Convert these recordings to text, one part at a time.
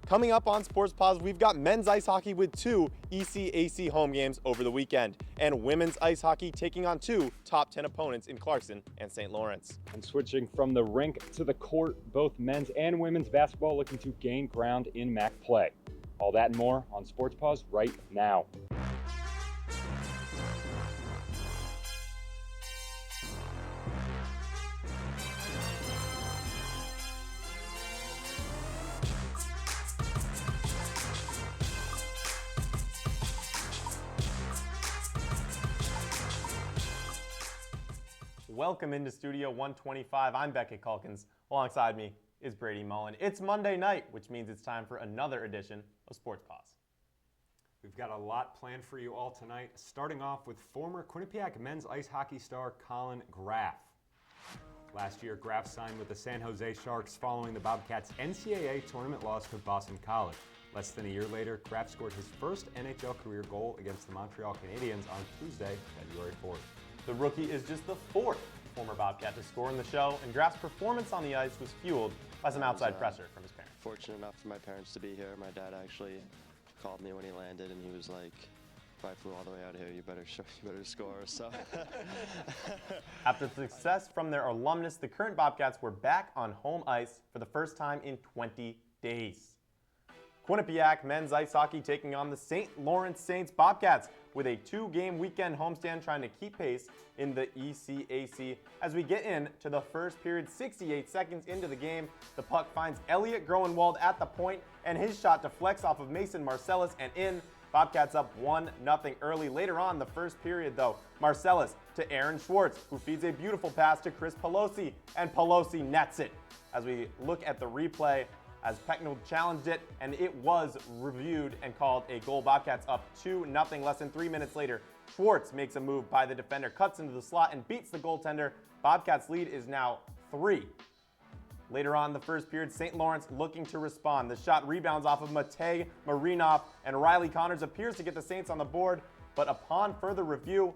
Coming up on Sports Paws, we've got men's ice hockey with 2 ECAC home games over the weekend, and women's ice hockey taking on 2 top 10 opponents in Clarkson and St. Lawrence. And switching from the rink to the court, both men's and women's basketball looking to gain ground in MAAC play. All that and more on Sports Paws right now. Welcome into Studio 125. I'm Beckett Calkins. Alongside me is Brady Mullen. It's Monday night, which means it's time for another edition of Sports Paws. We've got a lot planned for you all tonight, starting off with former Quinnipiac men's ice hockey star Colin Graf. Last year, Graf signed with the San Jose Sharks following the Bobcats' NCAA tournament loss to Boston College. Less than a year later, Graf scored his first NHL career goal against the Montreal Canadiens on Tuesday, February 4th. The rookie is just the 4th former Bobcat to score in the show, and Graf's performance on the ice was fueled by some outside pressure from his parents. Fortunate enough for my parents to be here. My dad actually called me when he landed, and he was like, "If I flew all the way out here, you better score." So, after success from their alumnus, the current Bobcats were back on home ice for the first time in 20 days. Quinnipiac men's ice hockey taking on the St. Lawrence Saints Bobcats with a 2-game weekend homestand trying to keep pace in the ECAC. As we get into the first period, 68 seconds into the game, the puck finds Elliot Groenwald at the point, and his shot deflects off of Mason Marcellus and in. Bobcats up 1-0 early. Later on the first period, though, Marcellus to Aaron Schwartz, who feeds a beautiful pass to Chris Pelosi, and Pelosi nets it. As we look at the replay, as Pecknold challenged it, and it was reviewed and called a goal. Bobcats up 2-0 less than 3 minutes later. Schwartz makes a move by the defender, cuts into the slot, and beats the goaltender. Bobcats' lead is now 3. Later on in the first period, St. Lawrence looking to respond. The shot rebounds off of Matej Marinov, and Riley Connors appears to get the Saints on the board, but upon further review,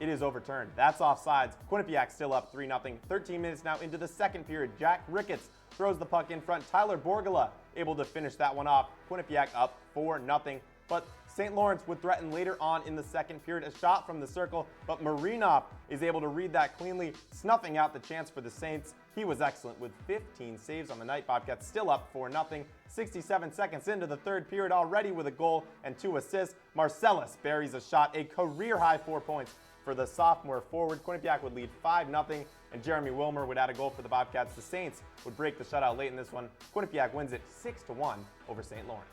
it is overturned. That's offsides. Quinnipiac still up 3-0. 13 minutes now into the second period. Jack Ricketts throws the puck in front. Tyler Borgala able to finish that one off. Quinnipiac up 4-0. But St. Lawrence would threaten later on in the second period. A shot from the circle, but Marinov is able to read that cleanly, snuffing out the chance for the Saints. He was excellent with 15 saves on the night. Bobcats still up 4-0. 67 seconds into the third period, already with a goal and 2 assists. Marcellus buries a shot, a career-high 4 points for the sophomore forward. Quinnipiac would lead 5-0, and Jeremy Wilmer would add a goal for the Bobcats. The Saints would break the shutout late in this one. Quinnipiac wins it 6-1 over St. Lawrence.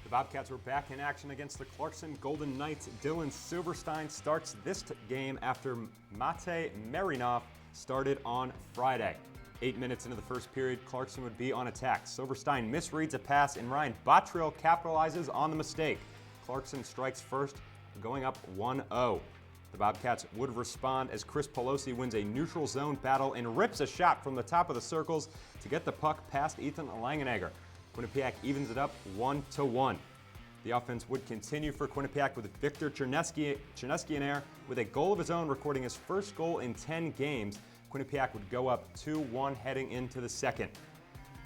The Bobcats were back in action against the Clarkson Golden Knights. Dylan Silverstein starts this game after Matej Marinov started on Friday. 8 minutes into the first period, Clarkson would be on attack. Silverstein misreads a pass, and Ryan Bottrill capitalizes on the mistake. Clarkson strikes first, going up 1-0. The Bobcats would respond as Chris Pelosi wins a neutral zone battle and rips a shot from the top of the circles to get the puck past Ethan Langenegger. Quinnipiac evens it up 1-1. The offense would continue for Quinnipiac with Victor Chernesky in air with a goal of his own, recording his first goal in 10 games. Quinnipiac would go up 2-1 heading into the second.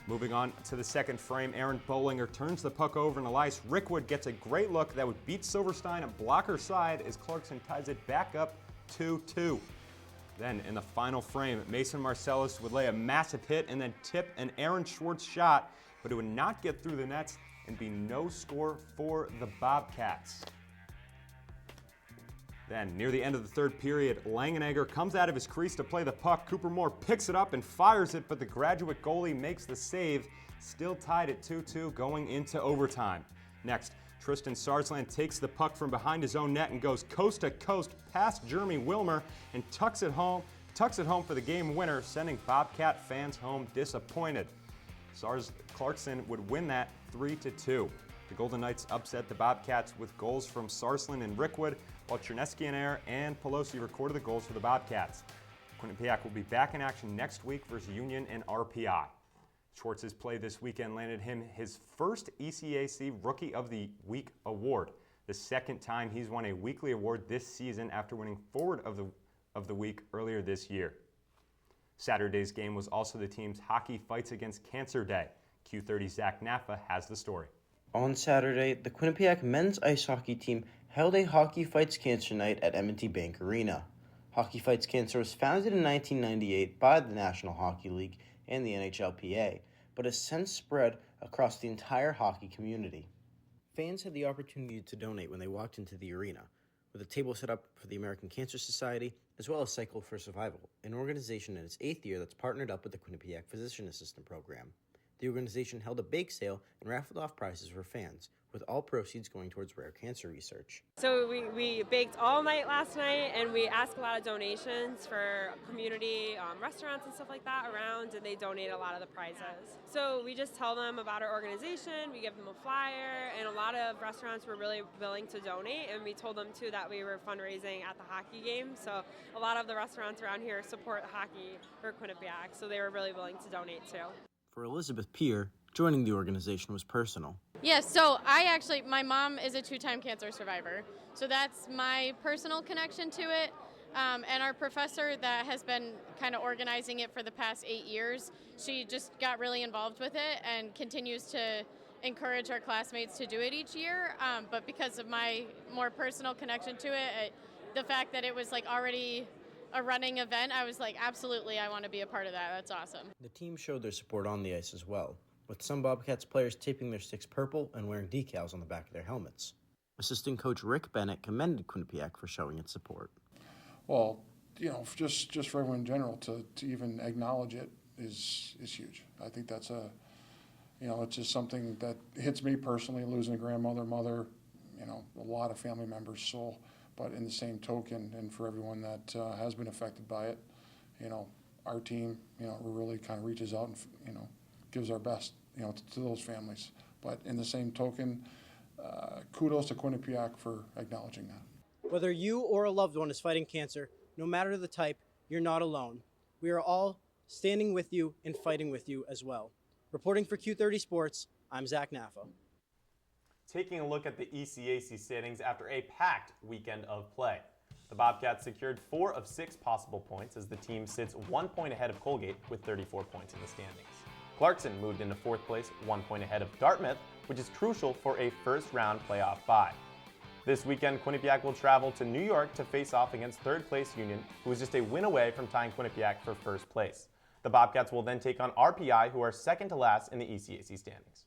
Moving on to the second frame, Aaron Bollinger turns the puck over and Elias Rickwood gets a great look that would beat Silverstein at blocker side as Clarkson ties it back up 2-2. Then in the final frame, Mason Marcellus would lay a massive hit and then tip an Aaron Schwartz shot, but it would not get through the nets and be no score for the Bobcats. Then, near the end of the third period, Langenegger comes out of his crease to play the puck. Cooper Moore picks it up and fires it, but the graduate goalie makes the save. Still tied at 2-2 going into overtime. Next, Tristan Sarsland takes the puck from behind his own net and goes coast to coast past Jeremy Wilmer and tucks it home for the game winner, sending Bobcat fans home disappointed. Clarkson would win that 3-2. The Golden Knights upset the Bobcats with goals from Sarsland and Rickwood, while Chernesky and Air and Pelosi recorded the goals for the Bobcats. Quinnipiac will be back in action next week versus Union and RPI. Schwartz's play this weekend landed him his first ECAC Rookie of the Week award, the second time he's won a weekly award this season after winning Forward of the Week earlier this year. Saturday's game was also the team's Hockey Fights Against Cancer Day. Q30's Zach Naffa has the story. On Saturday, the Quinnipiac men's ice hockey team held a Hockey Fights Cancer night at M&T Bank Arena. Hockey Fights Cancer was founded in 1998 by the National Hockey League and the NHLPA, but has since spread across the entire hockey community. Fans had the opportunity to donate when they walked into the arena, with a table set up for the American Cancer Society, as well as Cycle for Survival, an organization in its 8th year that's partnered up with the Quinnipiac Physician Assistant Program. The organization held a bake sale and raffled off prizes for fans, with all proceeds going towards rare cancer research. So we baked all night last night, and we asked a lot of donations for community restaurants and stuff like that around, and they donate a lot of the prizes. So we just tell them about our organization, we give them a flyer, and a lot of restaurants were really willing to donate, and we told them too that we were fundraising at the hockey game. So a lot of the restaurants around here support hockey for Quinnipiac, so they were really willing to donate too. For Elizabeth Peer, joining the organization was personal. Yes, so my mom is a 2-time cancer survivor, so that's my personal connection to it. And our professor that has been kind of organizing it for the past 8 years, she just got really involved with it and continues to encourage our classmates to do it each year. But because of my more personal connection to it, the fact that it was like already a running event, I was like, absolutely, I want to be a part of that. That's awesome. The team showed their support on the ice as well, with some Bobcats players taping their sticks purple and wearing decals on the back of their helmets. Assistant coach Rick Bennett commended Quinnipiac for showing its support. Well, just for everyone in general to even acknowledge it is huge. I think that's it's just something that hits me personally, losing a grandmother, mother, a lot of family members. So, but in the same token, and for everyone that has been affected by it, our team, really kind of reaches out and, gives our best, to those families. But in the same token, kudos to Quinnipiac for acknowledging that. Whether you or a loved one is fighting cancer, no matter the type, you're not alone. We are all standing with you and fighting with you as well. Reporting for Q30 Sports, I'm Zach Naffa. Taking a look at the ECAC standings after a packed weekend of play. The Bobcats secured 4 of 6 possible points as the team sits 1 point ahead of Colgate with 34 points in the standings. Clarkson moved into 4th place, 1 point ahead of Dartmouth, which is crucial for a first-round playoff bye. This weekend, Quinnipiac will travel to New York to face off against 3rd place Union, who is just a win away from tying Quinnipiac for 1st place. The Bobcats will then take on RPI, who are second to last in the ECAC standings.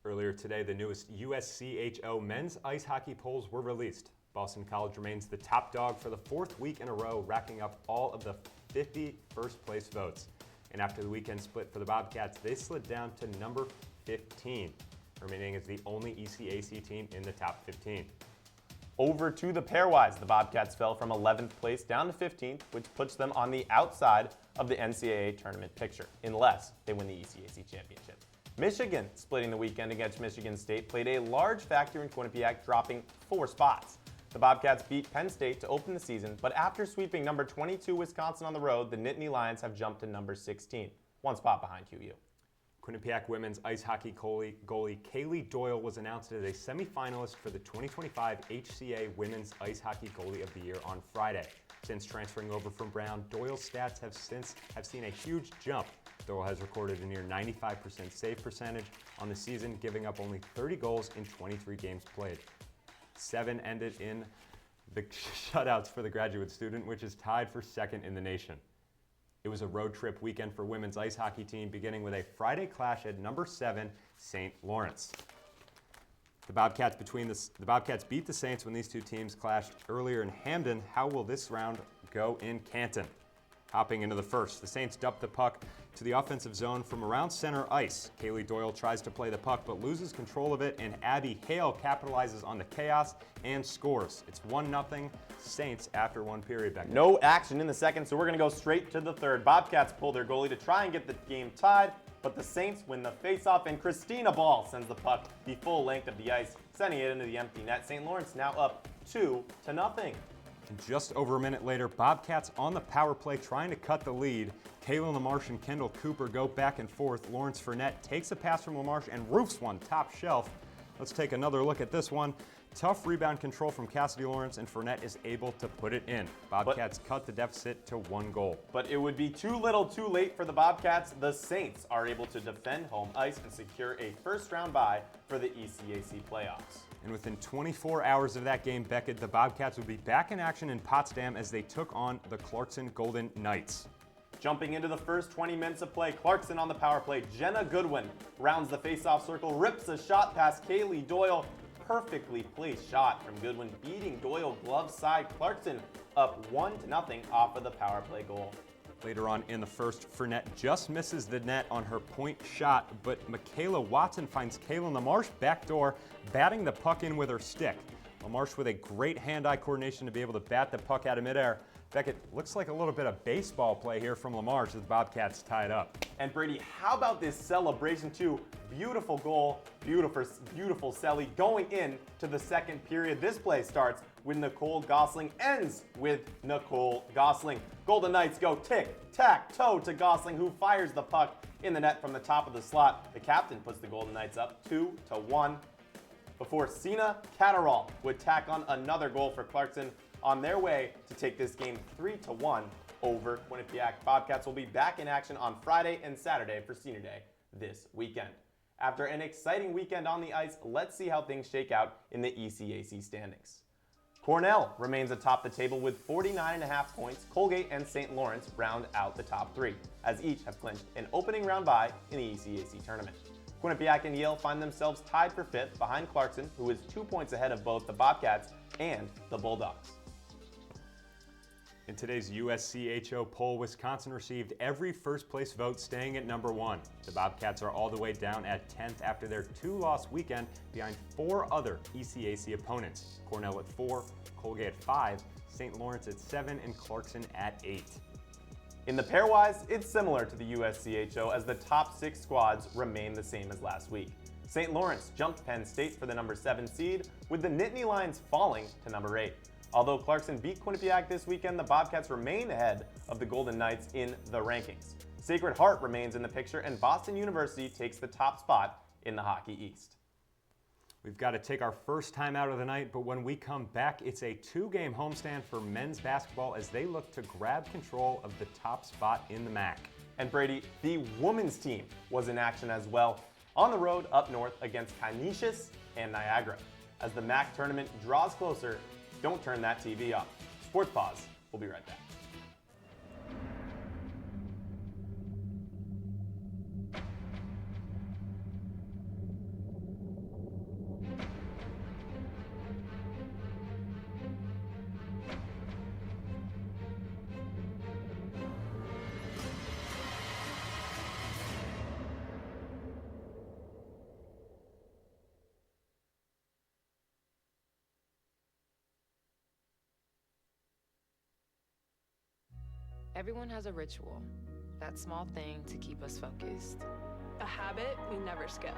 Earlier today, the newest USCHO men's ice hockey polls were released. Boston College remains the top dog for the 4th week in a row, racking up all of the 50 first-place votes. And after the weekend split for the Bobcats, they slid down to number 15, remaining as the only ECAC team in the top 15. Over to the pairwise, the Bobcats fell from 11th place down to 15th, which puts them on the outside of the NCAA tournament picture, unless they win the ECAC championship. Michigan, splitting the weekend against Michigan State, played a large factor in Quinnipiac, dropping 4 spots. The Bobcats beat Penn State to open the season, but after sweeping number 22 Wisconsin on the road, the Nittany Lions have jumped to number 16, 1 spot behind QU. Quinnipiac women's ice hockey goalie Kaylee Doyle was announced as a semifinalist for the 2025 HCA Women's Ice Hockey Goalie of the Year on Friday. Since transferring over from Brown, Doyle's stats have seen a huge jump. Doyle has recorded a near 95% save percentage on the season, giving up only 30 goals in 23 games played. 7 ended in the shutouts for the graduate student, which is tied for 2nd in the nation. It was a road trip weekend for women's ice hockey team, beginning with a Friday clash at number 7, St. Lawrence. The Bobcats beat the Saints when these two teams clashed earlier in Hamden. How will this round go in Canton? Hopping into the first, the Saints dumped the puck to the offensive zone from around center ice. Kaylee Doyle tries to play the puck but loses control of it, and Abby Hale capitalizes on the chaos and scores. It's 1-0 Saints after 1 period back there. No action in the second, so we're going to go straight to the third. Bobcats pull their goalie to try and get the game tied, but the Saints win the faceoff, and Christina Ball sends the puck the full length of the ice, sending it into the empty net. St. Lawrence now up 2-0. And just over a minute later, Bobcats on the power play trying to cut the lead. Kaylin LaMarche and Kendall Cooper go back and forth. Lawrence Fournette takes a pass from LaMarche and roofs one top shelf. Let's take another look at this one. Tough rebound control from Cassidy Lawrence, and Fournette is able to put it in. Bobcats cut the deficit to 1 goal. But it would be too little too late for the Bobcats. The Saints are able to defend home ice and secure a first-round bye for the ECAC playoffs. And within 24 hours of that game, Beckett, the Bobcats would be back in action in Potsdam as they took on the Clarkson Golden Knights. Jumping into the first 20 minutes of play, Clarkson on the power play. Jenna Goodwin rounds the face-off circle, rips a shot past Kaylee Doyle. Perfectly placed shot from Goodwin, beating Doyle glove side. Clarkson up 1-0 off of the power play goal. Later on in the first, Fournette just misses the net on her point shot, but Michaela Watson finds Kaylin LaMarche backdoor, batting the puck in with her stick. LaMarche with a great hand-eye coordination to be able to bat the puck out of midair. Beckett, looks like a little bit of baseball play here from LaMarche as the Bobcats tied up. And Brady, how about this celebration too? Beautiful goal, beautiful celly going in to the second period. This play starts with Nicole Gosling, ends with Nicole Gosling. Golden Knights go tic-tac-toe to Gosling, who fires the puck in the net from the top of the slot. The captain puts the Golden Knights up 2-1 before Sina Catterall would tack on another goal for Clarkson on their way to take this game 3-1 over Quinnipiac. Bobcats will be back in action on Friday and Saturday for Senior Day this weekend. After an exciting weekend on the ice, let's see how things shake out in the ECAC standings. Cornell remains atop the table with 49.5 points. Colgate and St. Lawrence round out the top 3, as each have clinched an opening round bye in the ECAC tournament. Quinnipiac and Yale find themselves tied for 5th behind Clarkson, who is 2 points ahead of both the Bobcats and the Bulldogs. In today's USCHO poll, Wisconsin received every first-place vote, staying at number 1. The Bobcats are all the way down at 10th after their 2-loss weekend behind 4 other ECAC opponents. Cornell at 4, Colgate at 5, St. Lawrence at 7, and Clarkson at 8. In the pairwise, it's similar to the USCHO as the top 6 squads remain the same as last week. St. Lawrence jumped Penn State for the number 7 seed, with the Nittany Lions falling to number 8. Although Clarkson beat Quinnipiac this weekend, the Bobcats remain ahead of the Golden Knights in the rankings. Sacred Heart remains in the picture, and Boston University takes the top spot in the Hockey East. We've got to take our first time out of the night, but when we come back, it's a 2-game homestand for men's basketball as they look to grab control of the top spot in the MAAC. And Brady, the women's team was in action as well, on the road up north against Canisius and Niagara. As the MAAC tournament draws closer, don't turn that TV off. Sports Paws. We'll be right back. Everyone has a ritual, that small thing to keep us focused. A habit we never skip,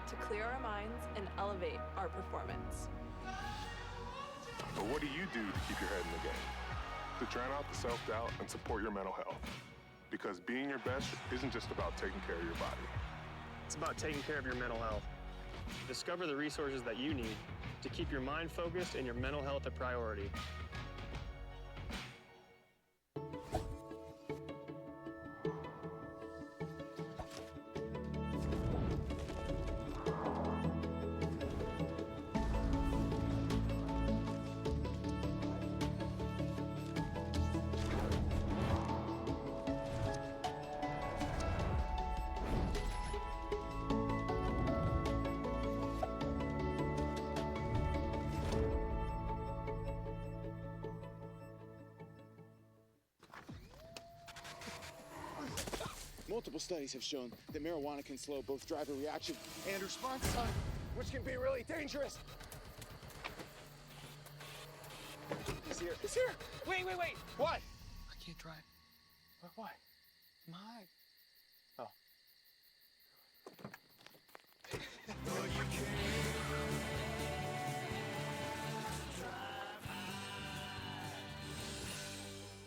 to clear our minds and elevate our performance. But what do you do to keep your head in the game? To drown out the self-doubt and support your mental health. Because being your best isn't just about taking care of your body. It's about taking care of your mental health. Discover the resources that you need to keep your mind focused and your mental health a priority. Multiple studies have shown that marijuana can slow both driver reaction and response time, which can be really dangerous. He's here. He's here. Wait. What? I can't drive. Why? My. Oh.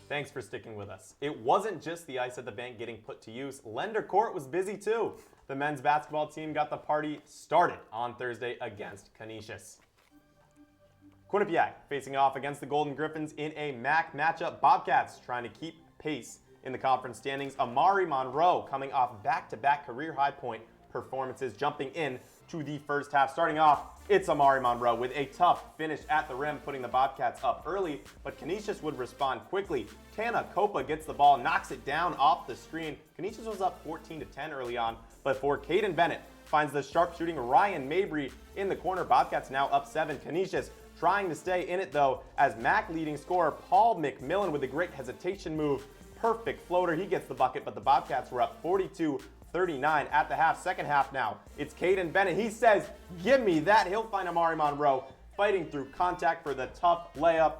Thanks for sticking with us. It wasn't just the ice at the bank getting put to use. Lender Court was busy too. The men's basketball team got the party started on Thursday against Canisius. Quinnipiac facing off against the Golden Griffins in a MAAC matchup. Bobcats trying to keep pace in the conference standings. Amari Monroe coming off back-to-back career high point performances, jumping in to the first half. Starting off, it's Amari Monroe with a tough finish at the rim, putting the Bobcats up early, but Canisius would respond quickly. Tana Copa gets the ball, knocks it down off the screen. Canisius was up 14-10 early on, but for Caden Bennett finds the sharpshooting Ryan Mabry in the corner. Bobcats now up 7. Canisius trying to stay in it though, as MAAC leading scorer Paul McMillan with a great hesitation move. Perfect floater, he gets the bucket, but the Bobcats were up 42-39 at the half. Second half now, it's Caden Bennett. He says, give me that. He'll find Amari Monroe fighting through contact for the tough layup.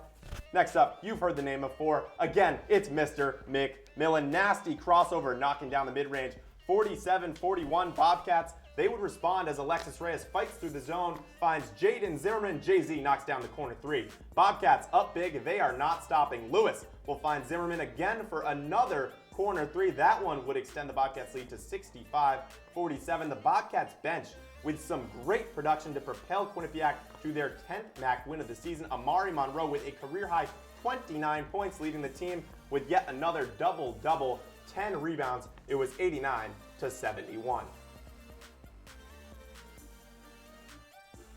Next up, you've heard the name before. Again, it's Mr. McMillan. Nasty crossover, knocking down the mid-range. 47-41 Bobcats. They would respond as Alexis Reyes fights through the zone, finds Jaden Zimmerman. Jay-Z knocks down the corner 3. Bobcats up big. They are not stopping. Lewis will find Zimmerman again for another corner 3. That one would extend the Bobcats lead to 65-47. The Bobcats bench with some great production to propel Quinnipiac to their 10th MAAC win of the season. Amari Monroe with a career-high 29 points, leading the team with yet another double-double, 10 rebounds. It was 89-71.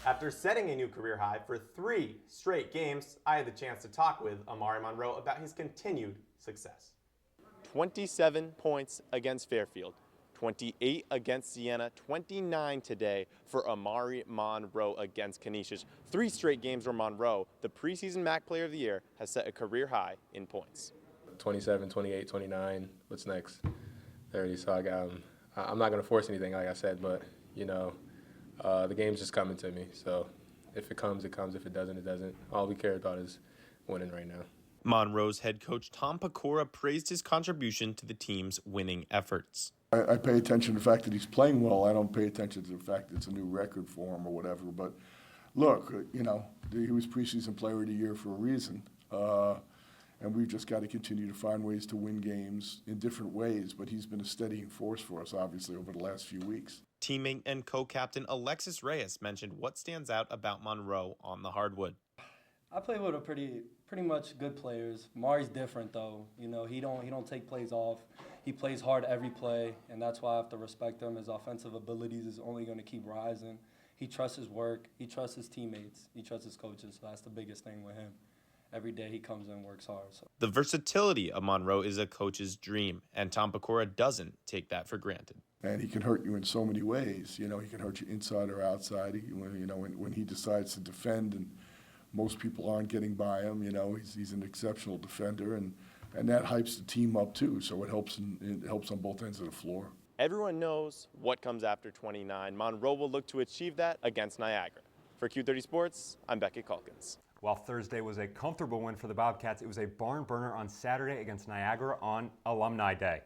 After setting a new career high for 3 straight games, I had the chance to talk with Amari Monroe about his continued success. 27 points against Fairfield, 28 against Siena, 29 today for Amari Monroe against Canisius. 3 straight games where Monroe, the preseason MAAC Player of the Year, has set a career high in points. 27, 28, 29, what's next? 30, so I'm not going to force anything, like I said, but, you know, the game's just coming to me, so if it comes, it comes. If it doesn't, it doesn't. All we care about is winning right now. Monroe's head coach Tom Pecora praised his contribution to the team's winning efforts. I pay attention to the fact that he's playing well. I don't pay attention to the fact that it's a new record for him or whatever. But look, you know, he was preseason player of the year for a reason. And we've just got to continue to find ways to win games in different ways. But he's been a steadying force for us, obviously, over the last few weeks. Teammate and co-captain Alexis Reyes mentioned what stands out about Monroe on the hardwood. I play with a pretty much good players. Mari's different though. You know, he don't take plays off. He plays hard every play, and that's why I have to respect him. His offensive abilities is only going to keep rising. He trusts his work. He trusts his teammates. He trusts his coaches. So that's the biggest thing with him. Every day he comes in and works hard. So. The versatility of Monroe is a coach's dream, and Tom Pecora doesn't take that for granted. And he can hurt you in so many ways. You know, he can hurt you inside or outside. When he decides to defend, and most people aren't getting by him, you know, he's an exceptional defender, and that hypes the team up too. So it helps on both ends of the floor. Everyone knows what comes after 29. Monroe will look to achieve that against Niagara. For Q30 Sports, I'm Beckett Calkins. While Thursday was a comfortable win for the Bobcats, it was a barn burner on Saturday against Niagara on Alumni Day.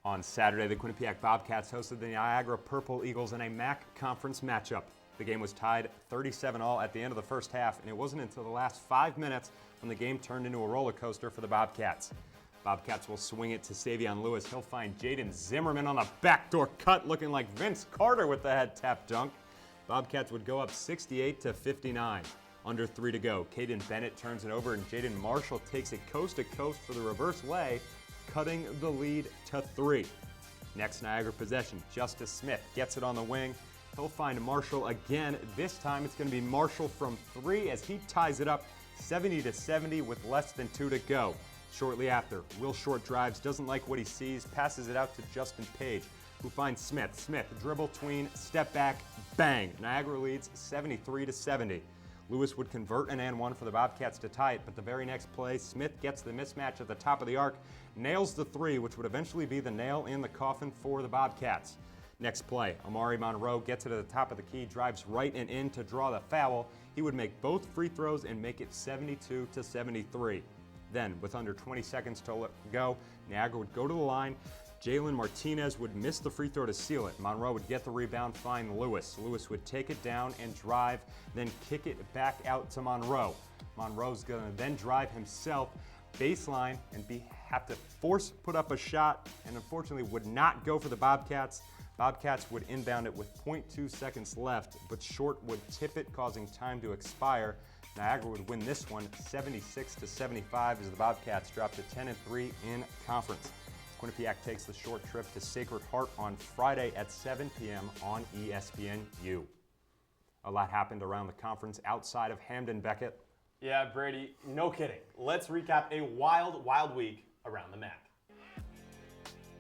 On Saturday, the Quinnipiac Bobcats hosted the Niagara Purple Eagles in a MAAC conference matchup. The game was tied 37-all at the end of the first half, and it wasn't until the last 5 minutes when the game turned into a roller coaster for the Bobcats. Bobcats will swing it to Savion Lewis. He'll find Jaden Zimmerman on a backdoor cut looking like Vince Carter with the head tap dunk. Bobcats would go up 68-59. Under 3 to go. Caden Bennett turns it over, and Jaden Marshall takes it coast to coast for the reverse lay, cutting the lead to 3. Next Niagara possession, Justice Smith gets it on the wing. He'll find Marshall again. This time it's going to be Marshall from 3 as he ties it up 70-70 with less than 2 to go. Shortly after, Will Short drives, doesn't like what he sees, passes it out to Justin Page, who finds Smith. Smith, dribble tween, step back, bang. Niagara leads 73-70. Lewis would convert an and one for the Bobcats to tie it, but the very next play, Smith gets the mismatch at the top of the arc, nails the 3, which would eventually be the nail in the coffin for the Bobcats. Next play, Amari Monroe gets it at the top of the key, drives right and in to draw the foul. He would make both free throws and make it 72-73. Then, with under 20 seconds to go, Niagara would go to the line. Jalen Martinez would miss the free throw to seal it. Monroe would get the rebound, find Lewis. Lewis would take it down and drive, then kick it back out to Monroe. Monroe's going to then drive himself baseline and have to force put up a shot, and unfortunately would not go for the Bobcats. Bobcats would inbound it with 0.2 seconds left, but Short would tip it, causing time to expire. Niagara would win this one 76-75 as the Bobcats drop to 10-3 in conference. Quinnipiac takes the short trip to Sacred Heart on Friday at 7 p.m. on ESPNU. A lot happened around the conference outside of Hamden, Beckett. Yeah, Brady, no kidding. Let's recap a wild, wild week around the MAAC.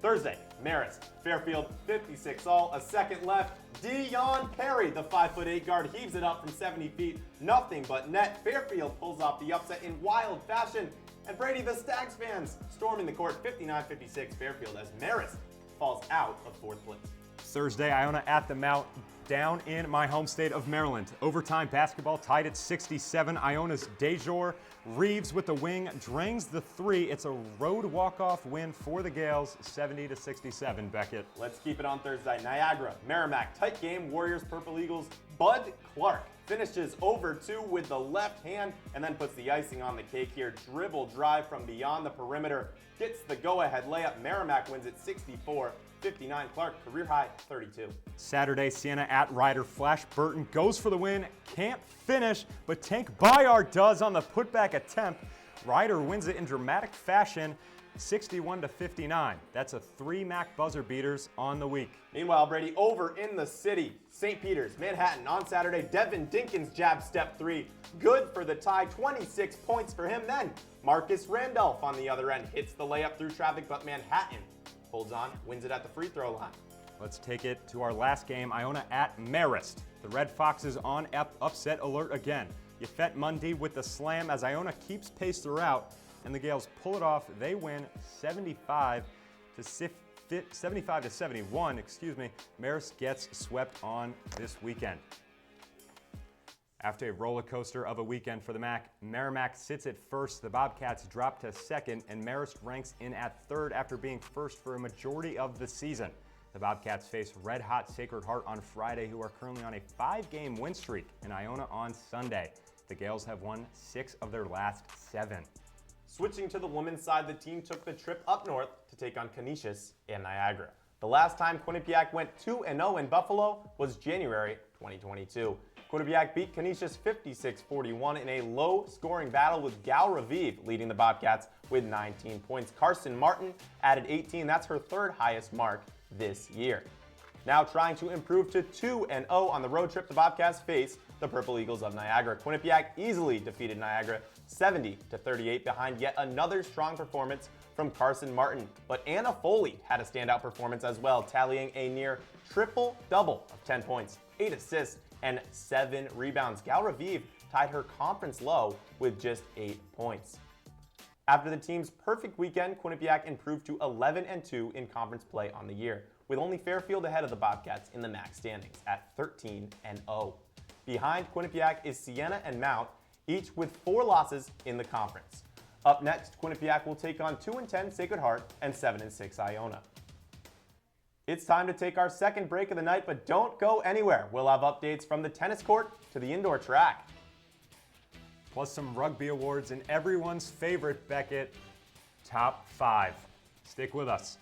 Thursday, Marist, Fairfield, 56-all, a second left. Dion Perry, the 5'8" guard, heaves it up from 70 feet. Nothing but net. Fairfield pulls off the upset in wild fashion. And Brady, the Stags fans, storming the court 59-56 Fairfield as Marist falls out of fourth place. Thursday, Iona at the Mount, down in my home state of Maryland. Overtime basketball tied at 67. Iona's Dejor Reeves with the wing drains the three. It's a road walk-off win for the Gales, 70-67, Beckett. Let's keep it on Thursday. Niagara, Merrimack, tight game, Warriors, Purple Eagles. Bud Clark finishes over two with the left hand and then puts the icing on the cake here. Dribble drive from beyond the perimeter. Gets the go-ahead layup. Merrimack wins it 64-59. Clark, career high, 32. Saturday, Siena at Ryder. Flash Burton goes for the win. Can't finish, but Tank Bayard does on the putback attempt. Ryder wins it in dramatic fashion, 61-59. That's a 3 MAAC buzzer beaters on the week. Meanwhile, Brady, over in the city, St. Peter's, Manhattan on Saturday. Devin Dinkins jab step 3. Good for the tie, 26 points for him. Then Marcus Randolph on the other end hits the layup through traffic, but Manhattan holds on, wins it at the free throw line. Let's take it to our last game, Iona at Marist. The Red Foxes on upset alert again. Yafet Mundy with the slam as Iona keeps pace throughout, and the Gales pull it off. They win 75-71. Marist gets swept on this weekend. After a roller coaster of a weekend for the MAAC, Merrimack sits at first, the Bobcats drop to second, and Marist ranks in at third after being first for a majority of the season. The Bobcats face red-hot Sacred Heart on Friday, who are currently on a 5-game win streak, and Iona on Sunday. The Gales have won 6 of their last 7. Switching to the women's side, the team took the trip up north to take on Canisius and Niagara. The last time Quinnipiac went 2-0 in Buffalo was January 2022. Quinnipiac beat Canisius 56-41 in a low-scoring battle with Gal Raviv leading the Bobcats with 19 points. Carson Martin added 18. That's her third highest mark this year. Now trying to improve to 2-0 on the road trip, the Bobcats face the Purple Eagles of Niagara. Quinnipiac easily defeated Niagara 70-38 behind yet another strong performance from Carson Martin. But Anna Foley had a standout performance as well, tallying a near triple-double of 10 points, 8 assists, and 7 rebounds. Gal Raviv tied her conference low with just 8 points. After the team's perfect weekend, Quinnipiac improved to 11-2 in conference play on the year, with only Fairfield ahead of the Bobcats in the MAAC standings at 13-0. Behind Quinnipiac is Siena and Mount, each with 4 losses in the conference. Up next, Quinnipiac will take on 2-10 Sacred Heart and 7-6 Iona. It's time to take our second break of the night, but don't go anywhere. We'll have updates from the tennis court to the indoor track. Plus some rugby awards and everyone's favorite, Beckett, Top 5. Stick with us.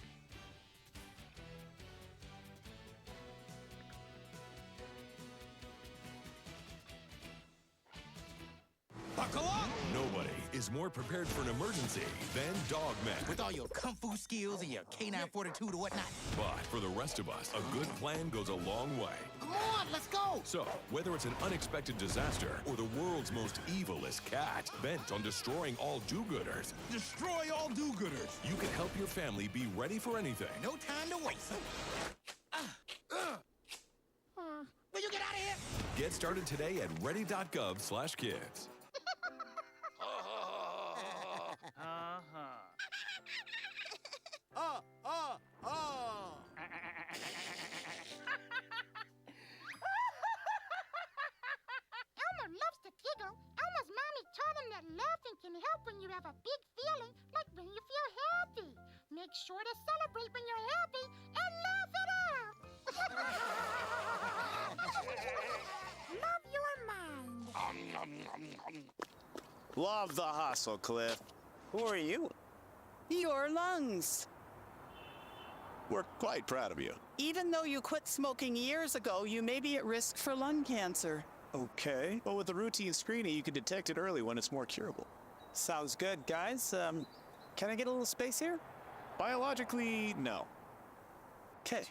Buckle up! Nobody is more prepared for an emergency than Dogman. With all your kung fu skills and your canine fortitude or whatnot. But for the rest of us, a good plan goes a long way. Come on, let's go! So, whether it's an unexpected disaster or the world's most evilest cat bent on destroying all do-gooders, Destroy all do-gooders! you can help your family be ready for anything. No time to waste. Will you get out of here? Get started today at ready.gov/kids. Elmer loves to giggle. Elmer's mommy told him that laughing can help when you have a big feeling, like when you feel happy. Make sure to celebrate when you're happy and laugh it out. Love your mind. Love the hustle, Cliff. Who are you? Your lungs. We're quite proud of you. Even though you quit smoking years ago, you may be at risk for lung cancer. Okay. Well, with the routine screening, you can detect it early when it's more curable. Sounds good, guys. Can I get a little space here? Biologically, no. Okay.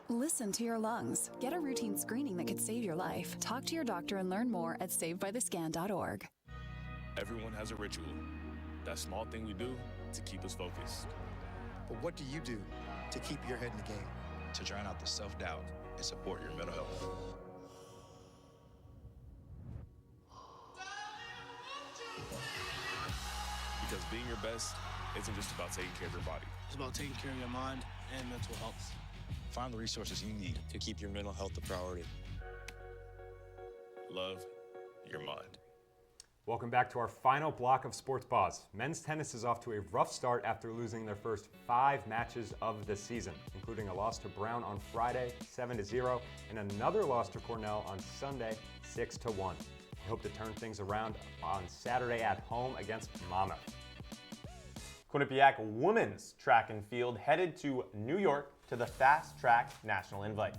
Listen to your lungs. Get a routine screening that could save your life. Talk to your doctor and learn more at savedbythescan.org. Everyone has a ritual. That small thing we do to keep us focused. But what do you do to keep your head in the game? To drown out the self-doubt and support your mental health. Because being your best isn't just about taking care of your body. It's about taking care of your mind and mental health. Find the resources you need to keep your mental health a priority. Love your mind. Welcome back to our final block of Sports Paws. Men's tennis is off to a rough start after losing their first 5 matches of the season, including a loss to Brown on Friday, 7-0, and another loss to Cornell on Sunday, 6-1. We hope to turn things around on Saturday at home against Monmouth. Quinnipiac women's track and field headed to New York to the Fast Track National Invite.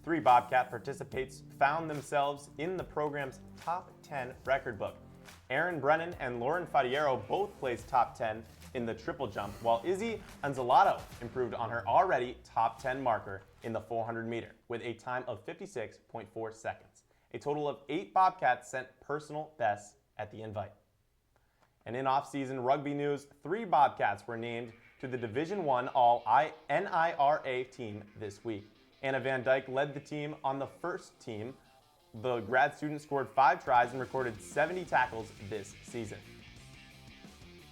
3 Bobcat participants found themselves in the program's top 10 record book. Aaron Brennan and Lauren Fadiero both placed top 10 in the triple jump, while Izzy Anzalato improved on her already top 10 marker in the 400 meter with a time of 56.4 seconds. A total of 8 Bobcats set personal bests at the invite. And in off-season rugby news, 3 Bobcats were named to the Division I All-NIRA team this week. Anna Van Dyke led the team on the first team. The grad student scored 5 tries and recorded 70 tackles this season.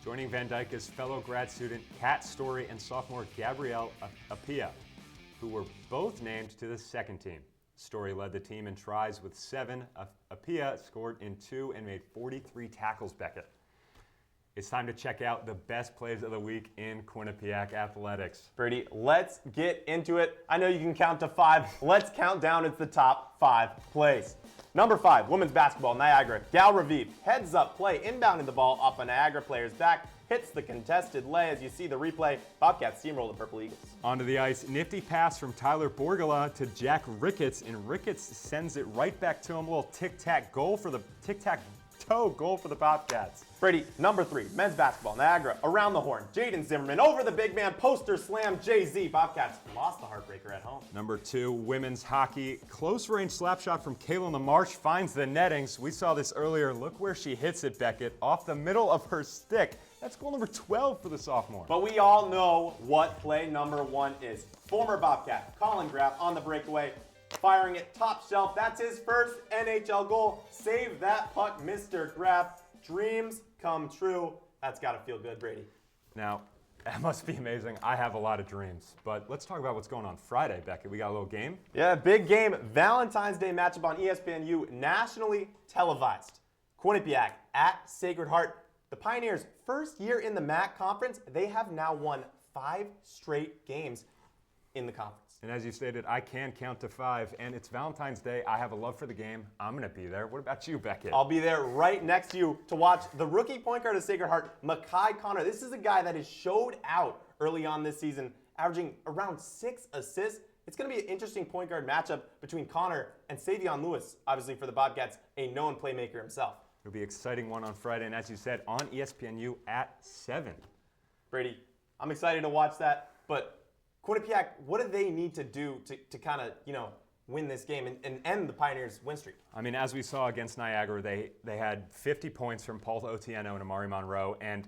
Joining Van Dyke is fellow grad student Kat Story and sophomore Gabrielle Apia, who were both named to the second team. Story led the team in tries with 7. Apia scored in 2 and made 43 tackles, Beckett. It's time to check out the best plays of the week in Quinnipiac athletics. Brady, let's get into it. I know you can count to 5. Let's count down. It's the top 5 plays. Number 5, women's basketball, Niagara. Gal Raviv, heads up play, inbounding the ball off a Niagara player's back, hits the contested lay. As you see the replay, Bobcats steamroll the Purple Eagles. Onto the ice, nifty pass from Tyler Borgala to Jack Ricketts, and Ricketts sends it right back to him. A little tic-tac-toe goal for the Bobcats. Brady, number 3, men's basketball, Niagara, around the horn. Jaden Zimmerman over the big man, poster slam, Jay-Z. Bobcats lost the heartbreaker at home. Number 2, women's hockey, close range slap shot from Kaylin LaMarche finds the nettings. We saw this earlier. Look where she hits it, Beckett, off the middle of her stick. That's goal number 12 for the sophomore. But we all know what play number 1 is. Former Bobcat, Colin Graf on the breakaway, firing it top shelf. That's his first NHL goal. Save that puck, Mr. Graf. Dreams come true. That's got to feel good, Brady. Now, that must be amazing. I have a lot of dreams. But let's talk about what's going on Friday, Beckett. We got a little game? Yeah, big game. Valentine's Day matchup on ESPNU, nationally televised. Quinnipiac at Sacred Heart. The Pioneers' first year in the MAAC conference, they have now won 5 straight games in the conference. And as you stated, I can count to 5, and it's Valentine's Day. I have a love for the game. I'm going to be there. What about you, Beckett? I'll be there right next to you to watch the rookie point guard of Sacred Heart, Makai Connor. This is a guy that has showed out early on this season, averaging around 6 assists. It's going to be an interesting point guard matchup between Connor and Savion Lewis, obviously for the Bobcats, a known playmaker himself. It'll be an exciting one on Friday, and as you said, on ESPNU at 7. Brady, I'm excited to watch that, but Quinnipiac, what do they need to do to kind of, win this game and end the Pioneers' win streak? I mean, as we saw against Niagara, they had 50 points from Paul Otieno and Amari Monroe, and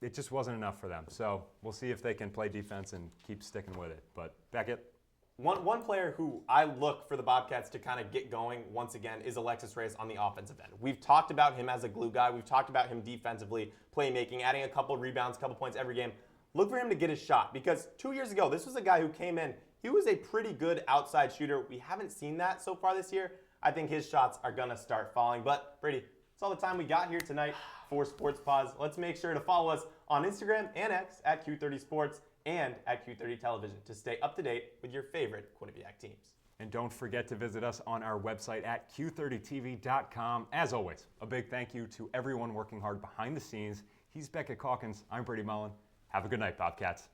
it just wasn't enough for them. So we'll see if they can play defense and keep sticking with it. But Beckett? One player who I look for the Bobcats to kind of get going once again is Alexis Reyes on the offensive end. We've talked about him as a glue guy. We've talked about him defensively, playmaking, adding a couple rebounds, a couple points every game. Look for him to get his shot because 2 years ago, this was a guy who came in. He was a pretty good outside shooter. We haven't seen that so far this year. I think his shots are going to start falling. But, Brady, that's all the time we got here tonight for Sports Paws. Let's make sure to follow us on Instagram and X at Q30 Sports and at Q30 Television to stay up to date with your favorite Quinnipiac teams. And don't forget to visit us on our website at Q30TV.com. As always, a big thank you to everyone working hard behind the scenes. He's Beckett Calkins. I'm Brady Mullen. Have a good night, Bobcats.